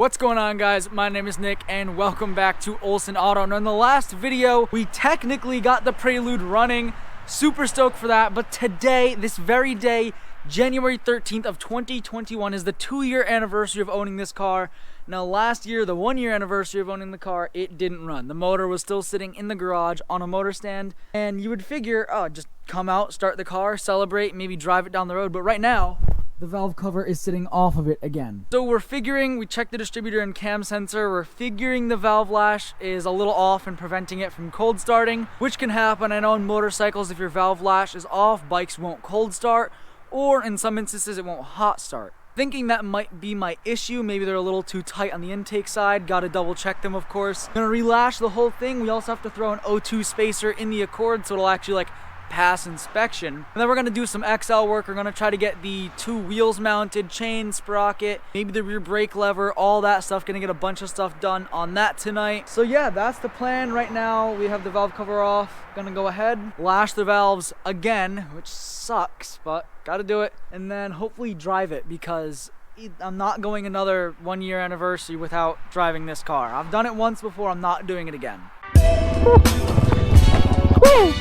What's going on, guys? My name is Nick and welcome back to Olsen Auto. Now in the last video, we technically got the Prelude running. Super stoked for that, but today, this very day, January 13th of 2021 is the 2-year anniversary of owning this car. Now last year, the 1-year anniversary of owning the car, it didn't run. The motor was still sitting in the garage on a motor stand, and you would figure, oh, just come out, start the car, celebrate, maybe drive it down the road, but right now, the valve cover is sitting off of it again. So we're figuring, we checked the distributor and cam sensor, we're figuring the valve lash is a little off and preventing it from cold starting, which can happen. I know in motorcycles, if your valve lash is off, bikes won't cold start, or in some instances it won't hot start. Thinking that might be my issue, maybe they're a little too tight on the intake side, gotta double check them of course. Gonna relash the whole thing. We also have to throw an O2 spacer in the Accord so it'll actually pass inspection. And then we're gonna do some XL work. We're gonna try to get the 2 wheels mounted, chain, sprocket, maybe the rear brake lever, all that stuff. Gonna get a bunch of stuff done on that tonight. So yeah, that's the plan right now. We have the valve cover off. Gonna go ahead, lash the valves again, which sucks, but gotta do it. And then hopefully drive it because I'm not going another 1-year anniversary without driving this car. I've done it once before, I'm not doing it again. Woo!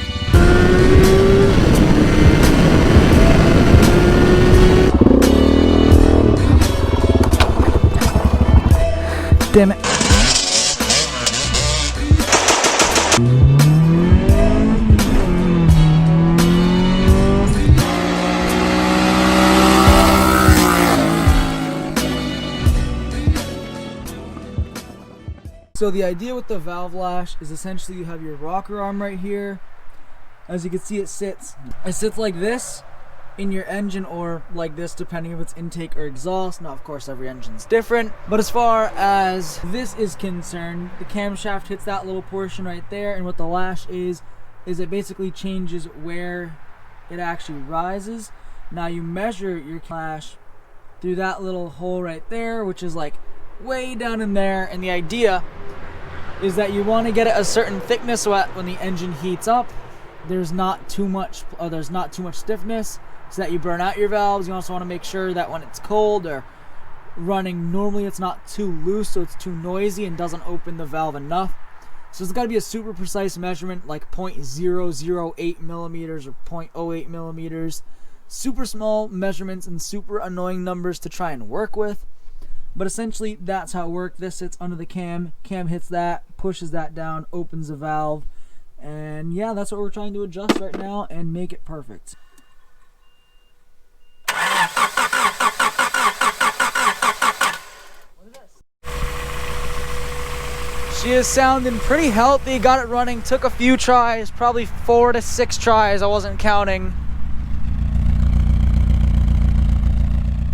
Damn it. So the idea with the valve lash is essentially you have your rocker arm right here. As you can see, it sits like this in your engine, or like this depending if it's intake or exhaust. Now of course every engine's different, but as far as this is concerned, the camshaft hits that little portion right there, and what the lash is it basically changes where it actually rises. Now you measure your lash through that little hole right there, which is like way down in there, and the idea is that you want to get it a certain thickness so that when the engine heats up, there's not too much stiffness, so that you burn out your valves. You also want to make sure that when it's cold or running normally, it's not too loose so it's too noisy and doesn't open the valve enough. So it's got to be a super precise measurement, like 0.008 millimeters or 0.08 millimeters. Super small measurements and super annoying numbers to try and work with. But essentially that's how it works. This sits under the cam hits that, pushes that down, opens the valve, and yeah, that's what we're trying to adjust right now and make it perfect. She is sounding pretty healthy, got it running, took a few tries, probably 4 to 6 tries, I wasn't counting.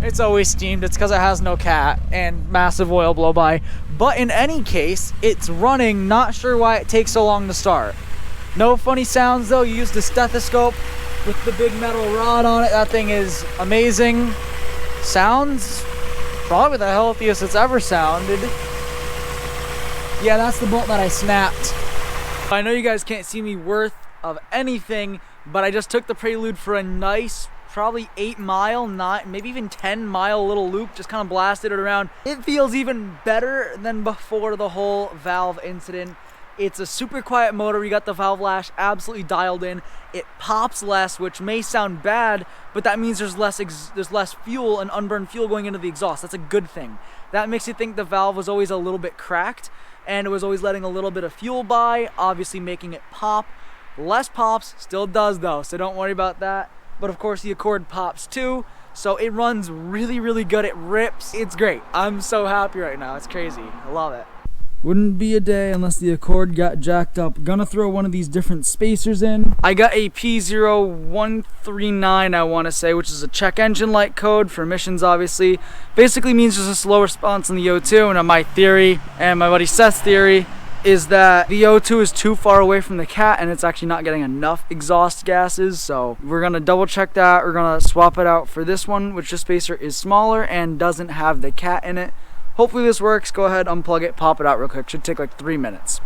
It's always steamed, it's because it has no cat and massive oil blow by. But in any case, it's running, not sure why it takes so long to start. No funny sounds though. You use the stethoscope with the big metal rod on it. That thing is amazing. Sounds probably the healthiest it's ever sounded. Yeah, that's the bolt that I snapped. I know you guys can't see me worth of anything, but I just took the Prelude for a nice, probably 8-mile, maybe even 10-mile little loop, just kind of blasted it around. It feels even better than before the whole valve incident. It's a super quiet motor. We got the valve lash absolutely dialed in. It pops less, which may sound bad, but that means there's less fuel and unburned fuel going into the exhaust. That's a good thing. That makes you think the valve was always a little bit cracked, and it was always letting a little bit of fuel by, obviously making it pop. Less pops, still does though, so don't worry about that. But of course the Accord pops too, so it runs really, really good. It rips. It's great. I'm so happy right now. It's crazy. I love it. Wouldn't be a day unless the Accord got jacked up. Gonna throw one of these different spacers in. I got a P0139, I want to say, which is a check engine light code for emissions, obviously. Basically means there's a slow response on the O2, and my theory and my buddy Seth's theory is that the O2 is too far away from the cat and it's actually not getting enough exhaust gases. So we're gonna double check that. We're gonna swap it out for this one, which the spacer is smaller and doesn't have the cat in it. Hopefully this works. Go ahead, unplug it, pop it out real quick. Should take like 3 minutes.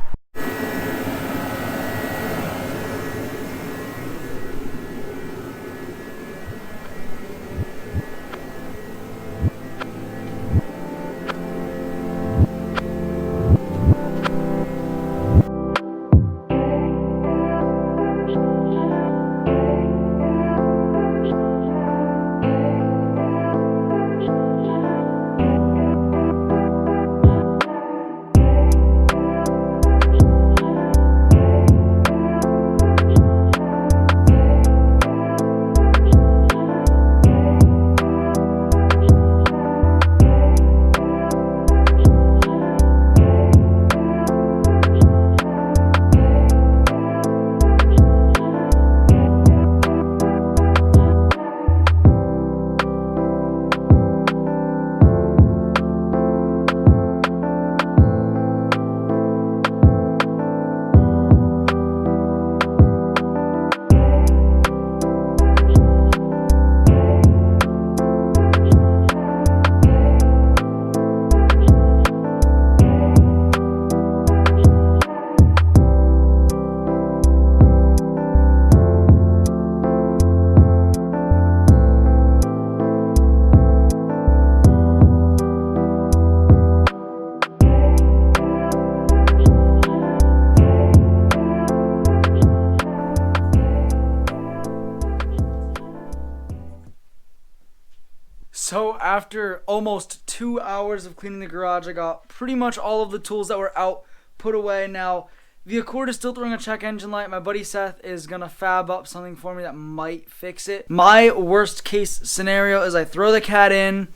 after almost 2 hours of cleaning the garage, I got pretty much all of the tools that were out put away. Now, the Accord is still throwing a check engine light. My buddy Seth is going to fab up something for me that might fix it. My worst case scenario is I throw the cat in,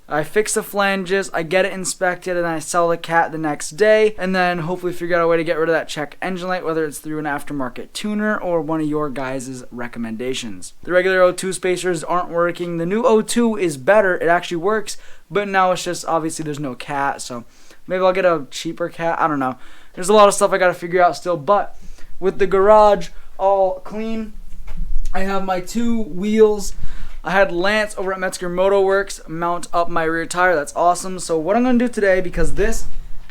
I fix the flanges, I get it inspected, and I sell the cat the next day, and then hopefully figure out a way to get rid of that check engine light, whether it's through an aftermarket tuner or one of your guys' recommendations. The regular O2 spacers aren't working. The new O2 is better. It actually works, but now it's just, obviously there's no cat, so maybe I'll get a cheaper cat. I don't know. There's a lot of stuff I got to figure out still, but with the garage all clean, I have my 2 wheels. I had Lance over at Metzger Moto Works mount up my rear tire. That's awesome. So what I'm going to do today, because this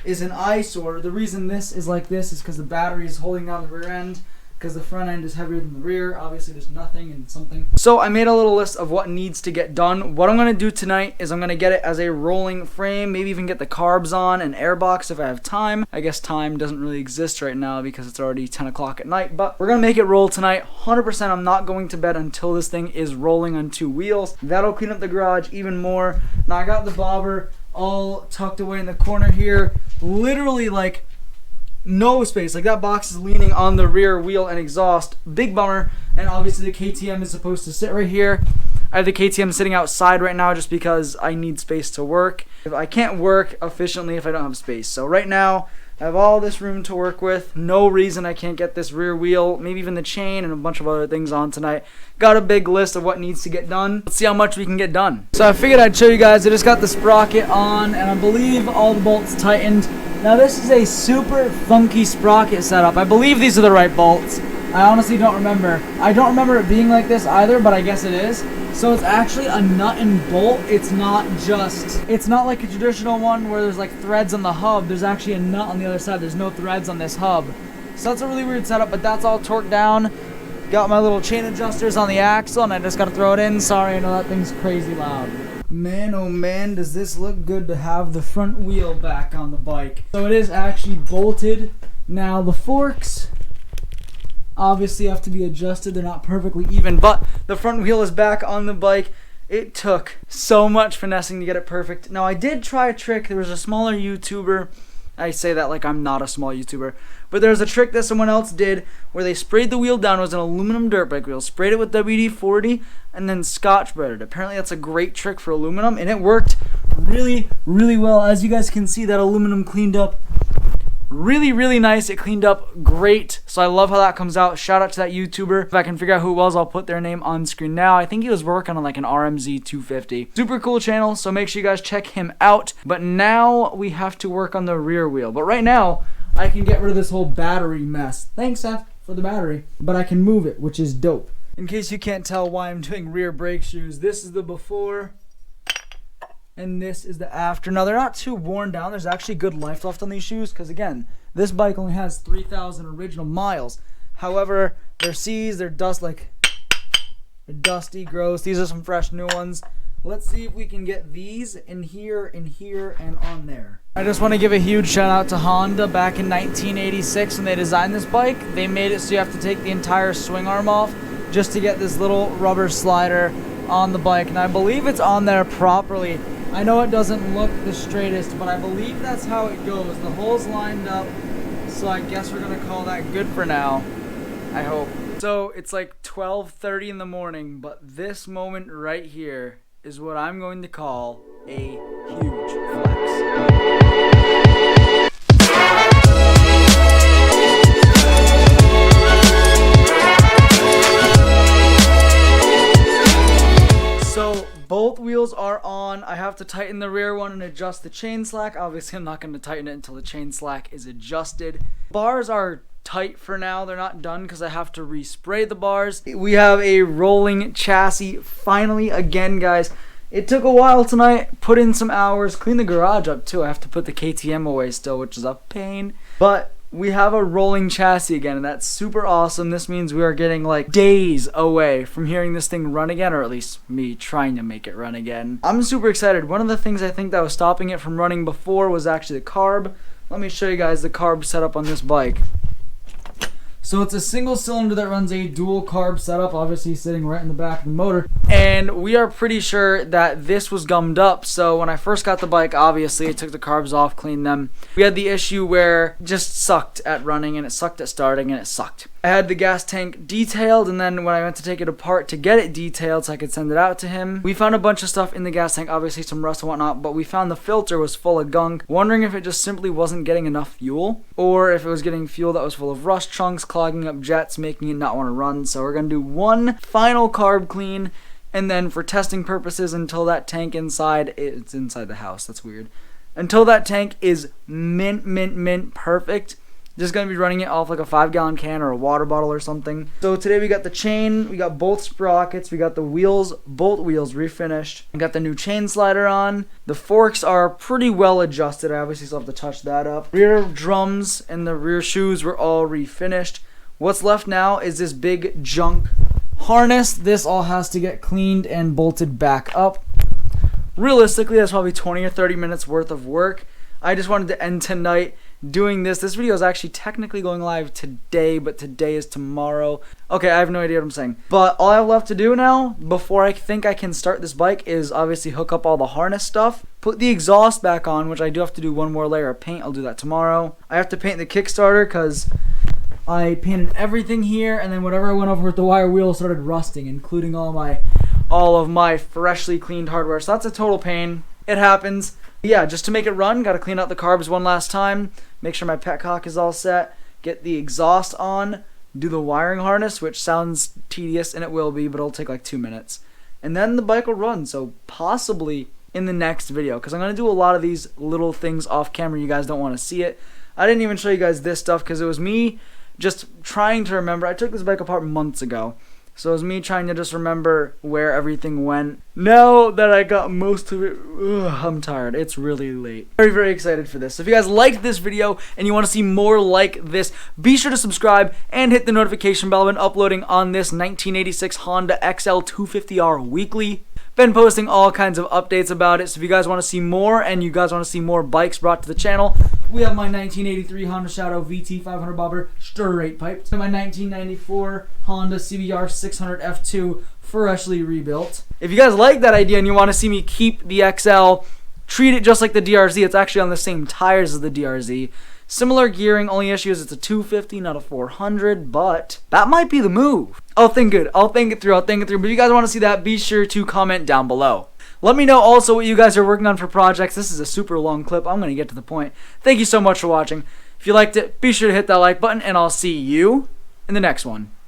is an eyesore, the reason this is like this is because the battery is holding down the rear end, because the front end is heavier than the rear. Obviously there's nothing and something. So I made a little list of what needs to get done. What I'm going to do tonight is I'm going to get it as a rolling frame, maybe even get the carbs on, an airbox if I have time. I guess time doesn't really exist right now because it's already 10 o'clock at night, but we're going to make it roll tonight. 100% I'm not going to bed until this thing is rolling on 2 wheels. That'll clean up the garage even more. Now I got the bobber all tucked away in the corner here, literally like no space. Like that box is leaning on the rear wheel and exhaust. Big bummer. And obviously the KTM is supposed to sit right here. I have the KTM sitting outside right now just because I need space to work. I can't work efficiently if I don't have space. So right now I have all this room to work with. No reason I can't get this rear wheel, maybe even the chain and a bunch of other things on tonight. Got a big list of what needs to get done. Let's see how much we can get done. So I figured I'd show you guys. I just got the sprocket on and I believe all the bolts tightened. Now this is a super funky sprocket setup. I believe these are the right bolts. I honestly don't remember. I don't remember it being like this either, but I guess it is. So it's actually a nut and bolt. It's not like a traditional one where there's like threads on the hub. There's actually a nut on the other side. There's no threads on this hub. So that's a really weird setup, but that's all torqued down. Got my little chain adjusters on the axle and I just gotta throw it in. Sorry, I know that thing's crazy loud. Man, oh man, does this look good to have the front wheel back on the bike. So it is actually bolted. Now the forks obviously have to be adjusted. They're not perfectly even, but the front wheel is back on the bike. It took so much finessing to get it perfect. Now I did try a trick. There was a smaller YouTuber. I say that like I'm not a small YouTuber. But there's a trick that someone else did where they sprayed the wheel down. It was an aluminum dirt bike wheel. Sprayed it with WD-40 and then scotch breaded. Apparently that's a great trick for aluminum and it worked really, really well. As you guys can see, that aluminum cleaned up really, really nice. It cleaned up great. So I love how that comes out. Shout out to that YouTuber. If I can figure out who it was, I'll put their name on screen now. I think he was working on like an XL250. Super cool channel, so make sure you guys check him out. But now we have to work on the rear wheel. But right now, I can get rid of this whole battery mess. Thanks, Seth, for the battery. But I can move it, which is dope. In case you can't tell why I'm doing rear brake shoes, this is the before and this is the after. Now they're not too worn down. There's actually good life left on these shoes because again, this bike only has 3,000 original miles. However, they're C's, they're dusty, gross. These are some fresh new ones. Let's see if we can get these in here, and on there. I just want to give a huge shout out to Honda. Back in 1986 when they designed this bike, they made it so you have to take the entire swing arm off just to get this little rubber slider on the bike. And I believe it's on there properly. I know it doesn't look the straightest, but I believe that's how it goes. The hole's lined up, so I guess we're gonna call that good for now. I hope. So it's like 12:30 in the morning, but this moment right here is what I'm going to call a huge flex. So both wheels are on. I have to tighten the rear one and adjust the chain slack. Obviously, I'm not going to tighten it until the chain slack is adjusted. Bars are tight for now. They're not done because I have to respray the bars. We have a rolling chassis finally again, guys. It took a while tonight. Put in some hours. Clean the garage up too. I have to put the KTM away still, which is a pain. But we have a rolling chassis again, and that's super awesome. This means we are getting like days away from hearing this thing run again, or at least me trying to make it run again. I'm super excited. One of the things I think that was stopping it from running before was actually the carb. Let me show you guys the carb setup on this bike. So it's a single cylinder that runs a dual carb setup, obviously sitting right in the back of the motor. And we are pretty sure that this was gummed up. So when I first got the bike, obviously I took the carbs off, cleaned them. We had the issue where it just sucked at running and it sucked at starting and it sucked. I had the gas tank detailed, and then when I went to take it apart to get it detailed so I could send it out to him, we found a bunch of stuff in the gas tank, obviously some rust and whatnot, but we found the filter was full of gunk, wondering if it just simply wasn't getting enough fuel, or if it was getting fuel that was full of rust chunks, clogging up jets, making it not want to run. So we're going to do one final carb clean, and then for testing purposes, until that tank inside, it's inside the house, that's weird, until that tank is mint perfect, just going to be running it off like a 5-gallon can or a water bottle or something. So today we got the chain, we got both sprockets, we got the wheels, both wheels refinished. We got the new chain slider on. The forks are pretty well adjusted. I obviously still have to touch that up. Rear drums and the rear shoes were all refinished. What's left now is this big junk harness. This all has to get cleaned and bolted back up. Realistically, that's probably 20 or 30 minutes worth of work. I just wanted to end tonight doing this. This video is actually technically going live today, but today is tomorrow. Okay, I have no idea what I'm saying. But all I have left to do now, before I think I can start this bike, is obviously hook up all the harness stuff, put the exhaust back on, which I do have to do one more layer of paint. I'll do that tomorrow. I have to paint the Kickstarter because I painted everything here, and then whatever I went over with the wire wheel started rusting, including all of my freshly cleaned hardware. So that's a total pain. It happens. Yeah, just to make it run, got to clean out the carbs one last time, make sure my petcock is all set, get the exhaust on, do the wiring harness, which sounds tedious, and it will be, but it'll take like 2 minutes. And then the bike will run, so possibly in the next video, because I'm going to do a lot of these little things off camera. You guys don't want to see it. I didn't even show you guys this stuff because it was me just trying to remember. I took this bike apart months ago. So it was me trying to just remember where everything went. Now that I got most of it, I'm tired. It's really late. Very excited for this. So if you guys liked this video and you want to see more like this, be sure to subscribe and hit the notification bell. I've been uploading on this 1986 Honda XL250R weekly. Been posting all kinds of updates about it. So if you guys want to see more and you guys want to see more bikes brought to the channel, we have my 1983 Honda Shadow VT 500 bobber straight piped, and my 1994 Honda CBR 600 F2 freshly rebuilt. If you guys like that idea and you want to see me keep the XL, treat it just like the DRZ. It's actually on the same tires as the DRZ. Similar gearing, only issue is it's a 250, not a 400, but that might be the move. I'll think it through. But if you guys want to see that, be sure to comment down below. Let me know also what you guys are working on for projects. This is a super long clip. I'm going to get to the point. Thank you so much for watching. If you liked it, be sure to hit that like button, and I'll see you in the next one.